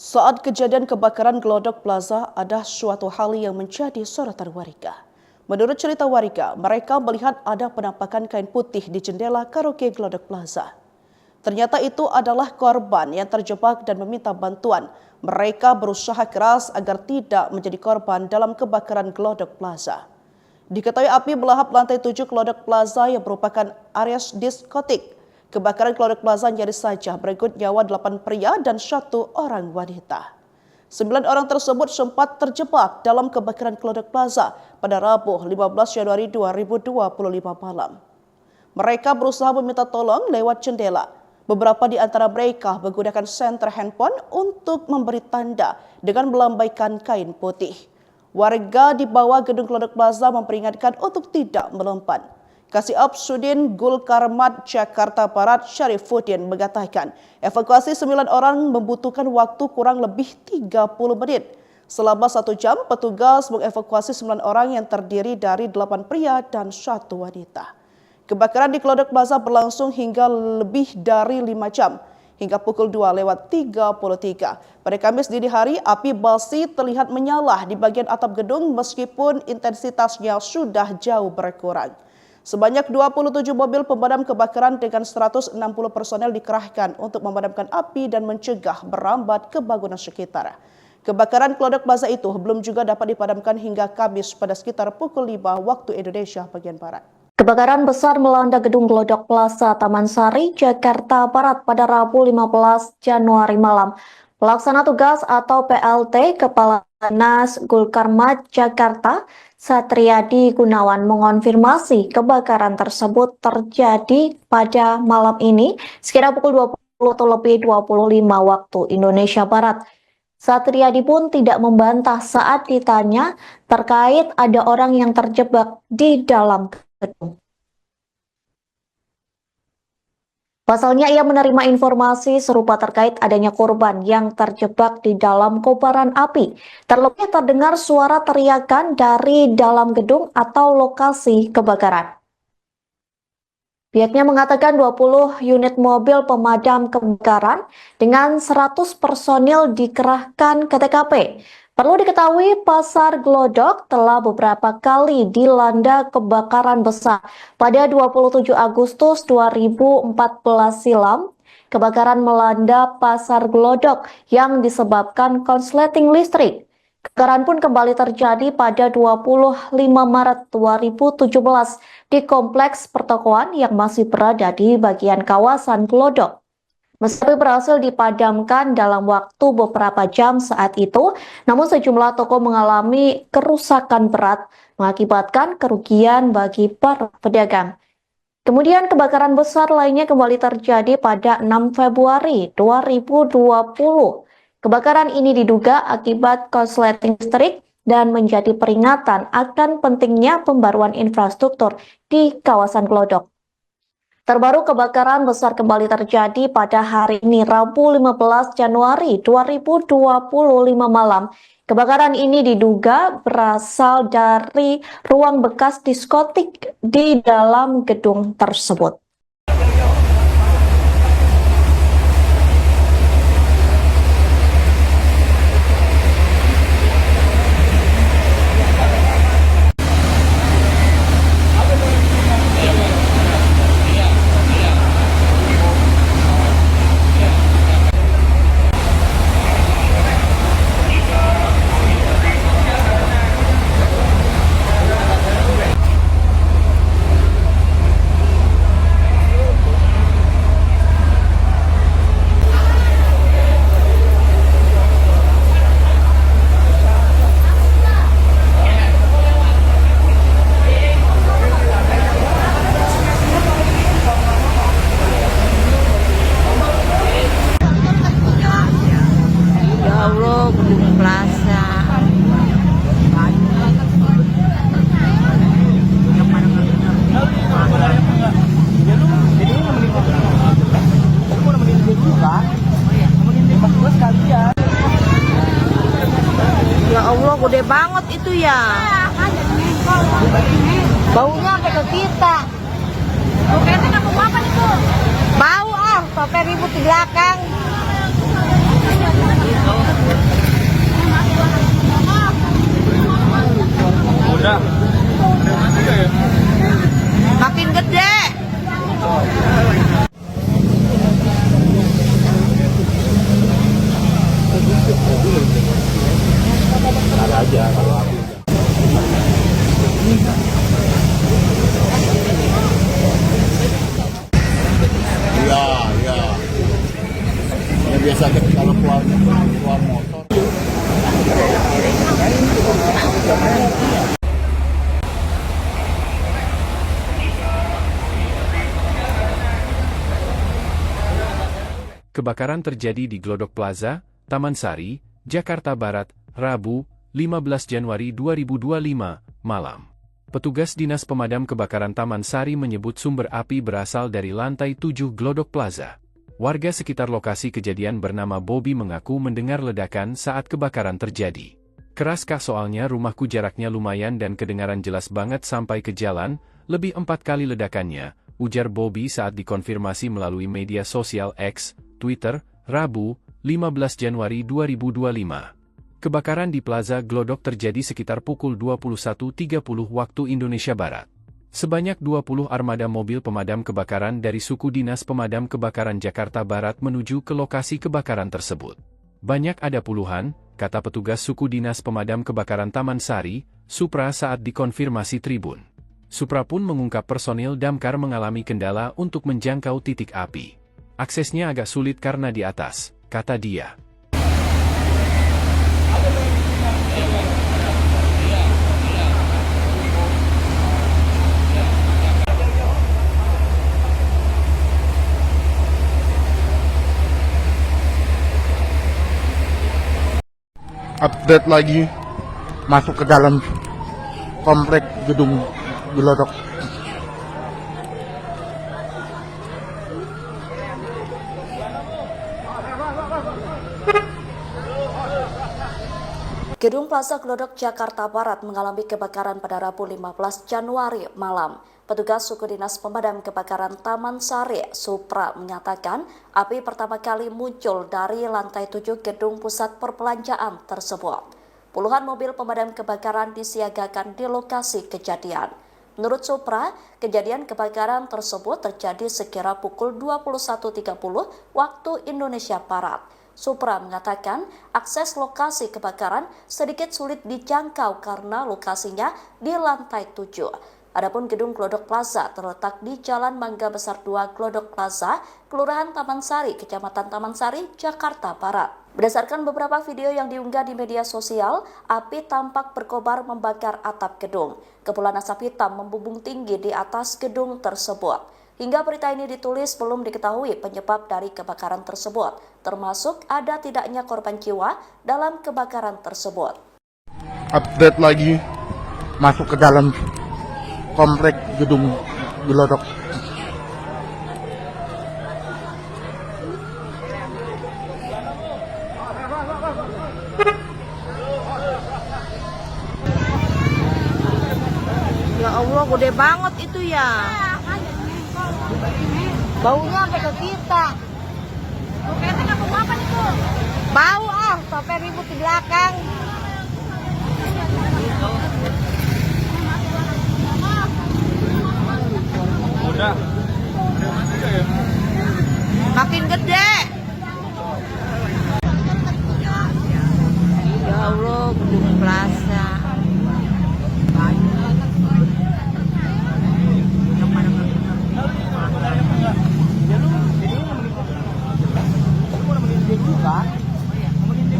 Saat kejadian kebakaran Glodok Plaza, ada suatu hal yang menjadi sorotan warga. Menurut cerita warga, mereka melihat ada penampakan kain putih di jendela karaoke Glodok Plaza. Ternyata itu adalah korban yang terjebak dan meminta bantuan. Mereka berusaha keras agar tidak menjadi korban dalam kebakaran Glodok Plaza. Diketahui api melahap lantai 7 Glodok Plaza yang merupakan area diskotik. Kebakaran Glodok Plaza nyaris saja merenggut nyawa 8 pria dan 1 orang wanita. 9 orang tersebut sempat terjebak dalam kebakaran Glodok Plaza pada Rabu 15 Januari 2025 malam. Mereka berusaha meminta tolong lewat jendela. Beberapa di antara mereka menggunakan senter handphone untuk memberi tanda dengan melambaikan kain putih. Warga di bawah gedung Glodok Plaza memperingatkan untuk tidak melompat. Kasih Sudin Gulkarmat Jakarta Barat Syarifuddin mengatakan evakuasi 9 orang membutuhkan waktu kurang lebih 30 menit. Selama 1 jam, petugas mengevakuasi 9 orang yang terdiri dari 8 pria dan 1 wanita. Kebakaran di Glodok Plaza berlangsung hingga lebih dari 5 jam, hingga pukul 2:33. Pada Kamis dini hari, api masih terlihat menyala di bagian atap gedung meskipun intensitasnya sudah jauh berkurang. Sebanyak 27 mobil pemadam kebakaran dengan 160 personel dikerahkan untuk memadamkan api dan mencegah merambat ke bangunan sekitar. Kebakaran Glodok Plaza itu belum juga dapat dipadamkan hingga Kamis pada sekitar pukul 5 waktu Indonesia bagian Barat. Kebakaran besar melanda gedung Glodok Plaza Taman Sari, Jakarta Barat pada Rabu 15 Januari malam. Pelaksana tugas atau PLT Kepala Dinas Gulkarmat Jakarta, Satriadi Gunawan mengonfirmasi kebakaran tersebut terjadi pada malam ini sekitar pukul 20:25 waktu Indonesia Barat. Satriadi pun tidak membantah saat ditanya terkait ada orang yang terjebak di dalam gedung. Pasalnya ia menerima informasi serupa terkait adanya korban yang terjebak di dalam kobaran api. Terlebih terdengar suara teriakan dari dalam gedung atau lokasi kebakaran. Pihaknya mengatakan 20 unit mobil pemadam kebakaran dengan 100 personil dikerahkan ke TKP. Perlu diketahui Pasar Glodok telah beberapa kali dilanda kebakaran besar. Pada 27 Agustus 2014 silam, kebakaran melanda Pasar Glodok yang disebabkan konsleting listrik. Kebakaran pun kembali terjadi pada 25 Maret 2017 di kompleks pertokoan yang masih berada di bagian kawasan Glodok. Meski berhasil dipadamkan dalam waktu beberapa jam saat itu, namun sejumlah toko mengalami kerusakan berat, mengakibatkan kerugian bagi para pedagang. Kemudian kebakaran besar lainnya kembali terjadi pada 6 Februari 2020. Kebakaran ini diduga akibat korsleting listrik dan menjadi peringatan akan pentingnya pembaruan infrastruktur di kawasan Glodok. Terbaru kebakaran besar kembali terjadi pada hari ini Rabu 15 Januari 2025 malam. Kebakaran ini diduga berasal dari ruang bekas diskotik di dalam gedung tersebut. Gedung Plaza. Ya Allah, gede banget itu ya. Baunya sampai ke kita. Bau ah, sampai ribut di belakang. aja kalau api udah. Iya, iya. Ya biasanya kalau keluar motor. Kebakaran terjadi di Glodok Plaza, Taman Sari, Jakarta Barat, Rabu, 15 Januari 2025, malam. Petugas Dinas Pemadam Kebakaran Taman Sari menyebut sumber api berasal dari lantai 7 Glodok Plaza. Warga sekitar lokasi kejadian bernama Bobby mengaku mendengar ledakan saat kebakaran terjadi. Keraskah soalnya rumahku jaraknya lumayan dan kedengaran jelas banget sampai ke jalan, lebih 4 kali ledakannya, ujar Bobby saat dikonfirmasi melalui media sosial X, Twitter, Rabu, 15 Januari 2025. Kebakaran di Plaza Glodok terjadi sekitar pukul 21.30 waktu Indonesia Barat. Sebanyak 20 armada mobil pemadam kebakaran dari suku Dinas Pemadam Kebakaran Jakarta Barat menuju ke lokasi kebakaran tersebut. Banyak ada puluhan, kata petugas suku Dinas Pemadam Kebakaran Taman Sari, Supra saat dikonfirmasi Tribun. Supra pun mengungkap personil damkar mengalami kendala untuk menjangkau titik api. Aksesnya agak sulit karena di atas, kata dia. Update lagi masuk ke dalam komplek gedung Glodok. Gedung Plaza Glodok Jakarta Barat mengalami kebakaran pada Rabu 15 Januari malam. Petugas suku Dinas Pemadam Kebakaran Taman Sari, Supra, menyatakan api pertama kali muncul dari lantai 7 gedung pusat perbelanjaan tersebut. Puluhan mobil pemadam kebakaran disiagakan di lokasi kejadian. Menurut Supra, kejadian kebakaran tersebut terjadi sekira pukul 21.30 waktu Indonesia Barat. Supra mengatakan akses lokasi kebakaran sedikit sulit dijangkau karena lokasinya di lantai 7. Adapun gedung Glodok Plaza terletak di Jalan Mangga Besar 2 Glodok Plaza, Kelurahan Taman Sari, Kecamatan Taman Sari, Jakarta Barat. Berdasarkan beberapa video yang diunggah di media sosial, api tampak berkobar membakar atap gedung. Kepulan asap hitam membumbung tinggi di atas gedung tersebut. Hingga berita ini ditulis belum diketahui penyebab dari kebakaran tersebut, termasuk ada tidaknya korban jiwa dalam kebakaran tersebut. Update lagi masuk ke dalam komplek gedung Glodok. Ya Allah, gede banget itu ya. Baunya sampai ke kita. Bau sampai ribut di belakang. Makin gede.